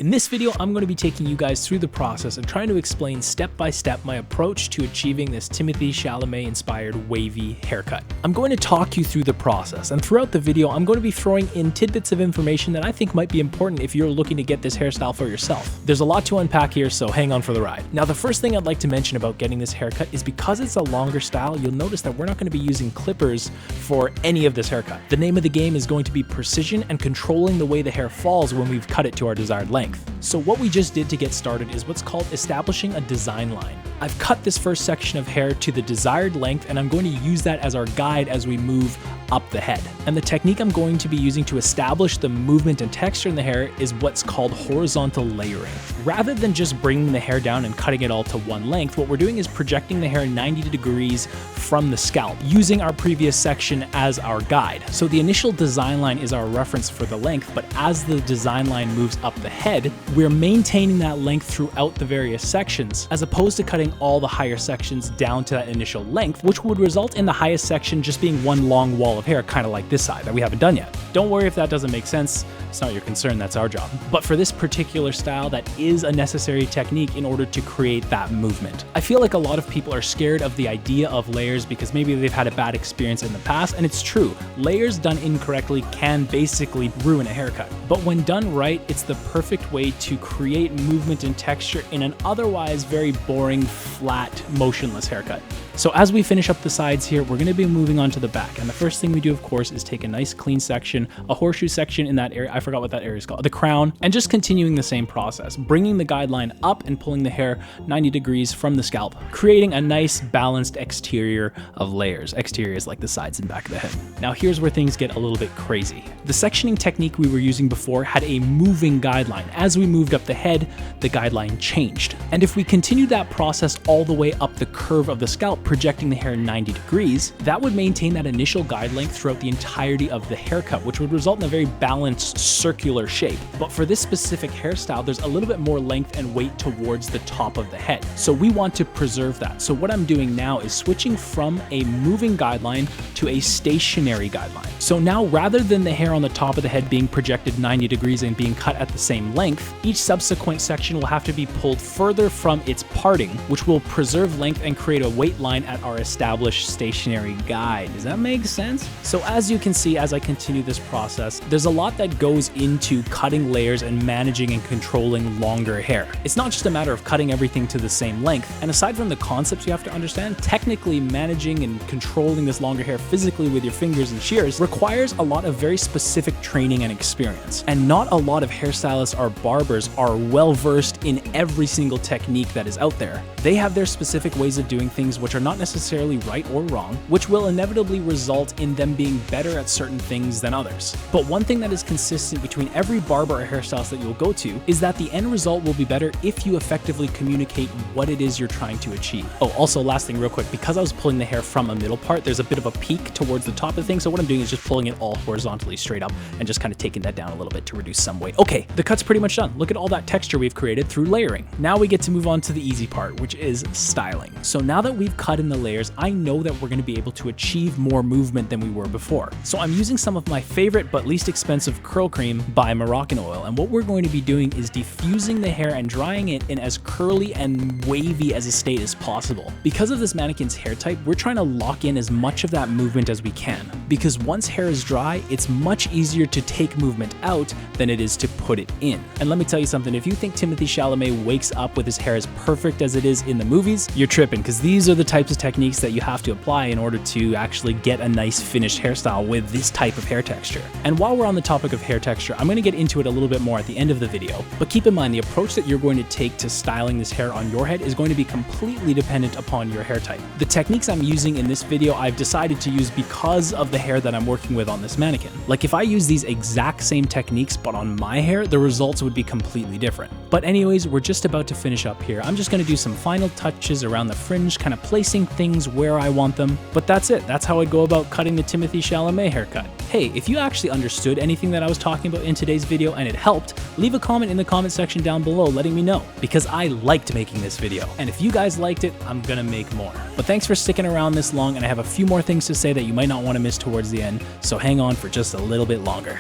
In this video, I'm going to be taking you guys through the process and trying to explain step by step my approach to achieving this Timothée Chalamet inspired wavy haircut. I'm going to talk you through the process, and throughout the video, I'm going to be throwing in tidbits of information that I think might be important if you're looking to get this hairstyle for yourself. There's a lot to unpack here, so hang on for the ride. Now, the first thing I'd like to mention about getting this haircut is because it's a longer style, you'll notice that we're not going to be using clippers for any of this haircut. The name of the game is going to be precision and controlling the way the hair falls when we've cut it to our desired length. So what we just did to get started is what's called establishing a design line. I've cut this first section of hair to the desired length, and I'm going to use that as our guide as we move up the head. And the technique I'm going to be using to establish the movement and texture in the hair is what's called horizontal layering. Rather than just bringing the hair down and cutting it all to one length, what we're doing is projecting the hair 90 degrees from the scalp, using our previous section as our guide. So the initial design line is our reference for the length, but as the design line moves up the head, we're maintaining that length throughout the various sections, as opposed to cutting all the higher sections down to that initial length, which would result in the highest section just being one long wall of hair, kind of like this side that we haven't done yet. Don't worry if that doesn't make sense. It's not your concern, that's our job. But for this particular style, that is a necessary technique in order to create that movement. I feel like a lot of people are scared of the idea of layers because maybe they've had a bad experience in the past, and it's true. Layers done incorrectly can basically ruin a haircut. But when done right, it's the perfect way to create movement and texture in an otherwise very boring, flat, motionless haircut. So as we finish up the sides here, we're going to be moving on to the back. And the first thing we do, of course, is take a nice clean section, a horseshoe section in that area. I forgot what that area is called, the crown, and just continuing the same process, bringing the guideline up and pulling the hair 90 degrees from the scalp, creating a nice balanced exterior of layers. Exterior is like the sides and back of the head. Now here's where things get a little bit crazy. The sectioning technique we were using before had a moving guideline. As we moved up the head, the guideline changed. And if we continued that process all the way up the curve of the scalp, projecting the hair 90 degrees, that would maintain that initial guide length throughout the entirety of the haircut, which would result in a very balanced circular shape. But for this specific hairstyle, there's a little bit more length and weight towards the top of the head. So we want to preserve that. So what I'm doing now is switching from a moving guideline to a stationary guideline. So now, rather than the hair on the top of the head being projected 90 degrees and being cut at the same length, each subsequent section will have to be pulled further from its parting, which will preserve length and create a weight line at our established stationary guide. Does that make sense? So as you can see, as I continue this process, there's a lot that goes into cutting layers and managing and controlling longer hair. It's not just a matter of cutting everything to the same length. And aside from the concepts you have to understand, technically managing and controlling this longer hair physically with your fingers and shears requires a lot of very specific training and experience. And not a lot of hairstylists or barbers are well versed in every single technique that is out there. They have their specific ways of doing things which are not necessarily right or wrong, which will inevitably result in them being better at certain things than others. But one thing that is consistent between every barber or hairstylist that you'll go to is that the end result will be better if you effectively communicate what it is you're trying to achieve. Oh, also last thing real quick, because I was pulling the hair from a middle part, there's a bit of a peak towards the top of the thing, so what I'm doing is just pulling it all horizontally straight up and just kind of taking that down a little bit to reduce some weight. Okay, the cut's pretty much done. Look at all that texture we've created through layering. Now we get to move on to the easy part, which is styling. So now that we've cut in the layers, I know that we're going to be able to achieve more movement than we were before. So I'm using some of my favorite but least expensive curl cream by Moroccan Oil, and what we're going to be doing is diffusing the hair and drying it in as curly and wavy as a state as possible. Because of this mannequin's hair type, we're trying to lock in as much of that movement as we can, because once hair is dry, it's much easier to take movement out than it is to put it in. And let me tell you something, if you think Timothée Chalamet wakes up with his hair as perfect as it is in the movies, you're tripping, because these are the types of techniques that you have to apply in order to actually get a nice finished hairstyle with this type of hair texture. And while we're on the topic of hair texture, I'm going to get into it a little bit more at the end of the video, but keep in mind the approach that you're going to take to styling this hair on your head is going to be completely dependent upon your hair type. The techniques I'm using in this video, I've decided to use because of the hair that I'm working with on this mannequin. Like if I use these exact same techniques but on my hair, the results would be completely different. But anyways, we're just about to finish up here. I'm just going to do some final touches around the fringe, kind of placing things where I want them. But that's it. That's how I'd go about cutting the Timothée Chalamet haircut. Hey, if you actually understood anything that I was talking about in today's video and it helped, leave a comment in the comment section down below letting me know, because I liked making this video. And if you guys liked it, I'm gonna make more. But thanks for sticking around this long, and I have a few more things to say that you might not want to miss towards the end, so hang on for just a little bit longer.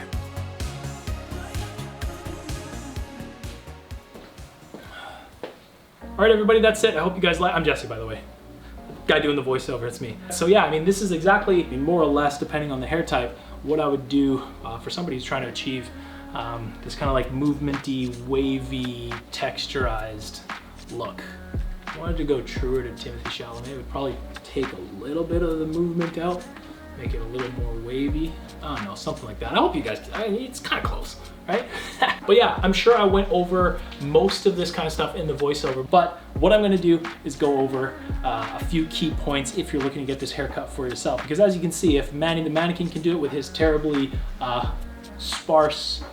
All right, everybody, that's it. I hope you guys like. I'm Jesse, by the way. Guy doing the voiceover, it's me. So yeah, I mean, this is exactly, more or less, depending on the hair type, what I would do for somebody who's trying to achieve this kind of like movementy, wavy, texturized look. If I wanted to go truer to Timothée Chalamet, it would probably take a little bit of the movement out, make it a little more wavy. I don't know, something like that. I hope you guys, it's kind of close, right? But yeah, I'm sure I went over most of this kind of stuff in the voiceover, but what I'm gonna do is go over a few key points if you're looking to get this haircut for yourself. Because as you can see, if Manny the mannequin can do it with his terribly sparse,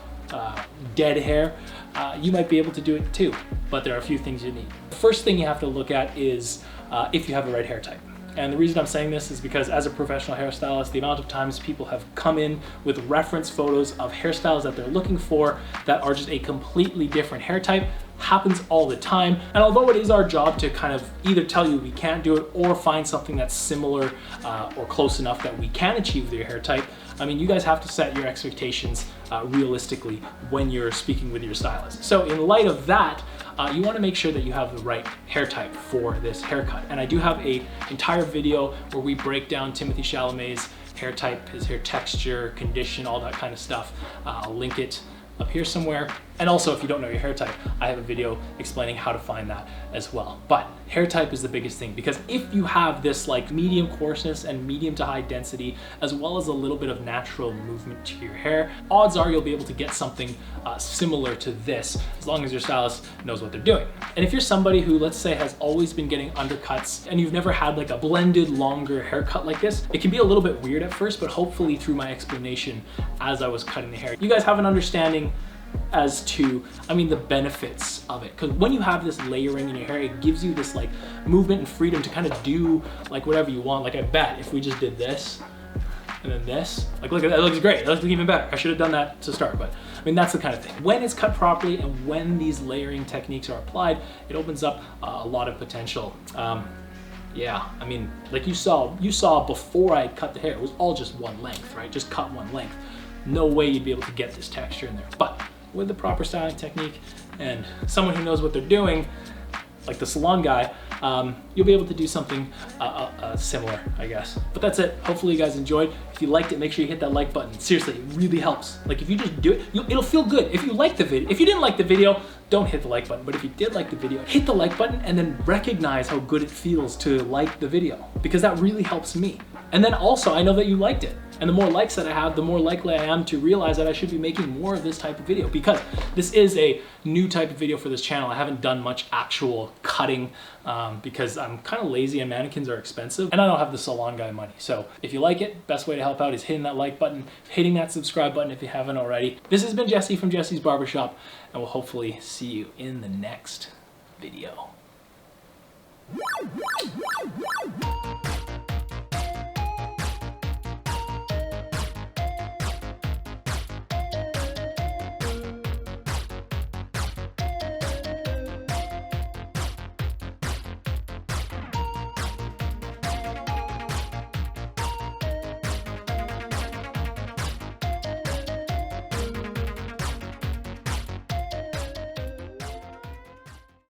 dead hair, you might be able to do it too. But there are a few things you need. The first thing you have to look at is if you have the right hair type. And the reason I'm saying this is because as a professional hairstylist, the amount of times people have come in with reference photos of hairstyles that they're looking for that are just a completely different hair type happens all the time. And although it is our job to kind of either tell you we can't do it or find something that's similar or close enough that we can achieve with your hair type, I mean, you guys have to set your expectations realistically when you're speaking with your stylist. So in light of that, you want to make sure that you have the right hair type for this haircut. And I do have an entire video where we break down Timothée Chalamet's hair type, his hair texture, condition, all that kind of stuff. I'll link it up here somewhere. And also, if you don't know your hair type, I have a video explaining how to find that as well. But hair type is the biggest thing, because if you have this like medium coarseness and medium to high density, as well as a little bit of natural movement to your hair, odds are you'll be able to get something similar to this, as long as your stylist knows what they're doing. And if you're somebody who, let's say, has always been getting undercuts and you've never had like a blended longer haircut like this, it can be a little bit weird at first, but hopefully through my explanation as I was cutting the hair, you guys have an understanding as to, I mean, the benefits of it. Because when you have this layering in your hair, it gives you this like movement and freedom to kind of do like whatever you want. Like I bet if we just did this and then this, like look at that, it looks great. It looks even better. I should have done that to start, but I mean, that's the kind of thing. When it's cut properly and when these layering techniques are applied, it opens up a lot of potential. Yeah, I mean, like you saw before I cut the hair, it was all just one length, right? Just cut one length. No way you'd be able to get this texture in there. But with the proper styling technique and someone who knows what they're doing, like the salon guy, you'll be able to do something similar, I guess. But that's it. Hopefully you guys enjoyed. If you liked it, make sure you hit that like button. Seriously, it really helps. Like if you just do it, it'll feel good. If you like the video, if you didn't like the video, don't hit the like button. But if you did like the video, hit the like button and then recognize how good it feels to like the video, because that really helps me. And then also, I know that you liked it. And the more likes that I have, the more likely I am to realize that I should be making more of this type of video, because this is a new type of video for this channel. I haven't done much actual cutting because I'm kind of lazy and mannequins are expensive and I don't have the salon guy money. So if you like it, best way to help out is hitting that like button, hitting that subscribe button if you haven't already. This has been Jesse from Jesse's Barbershop, and we'll hopefully see you in the next video.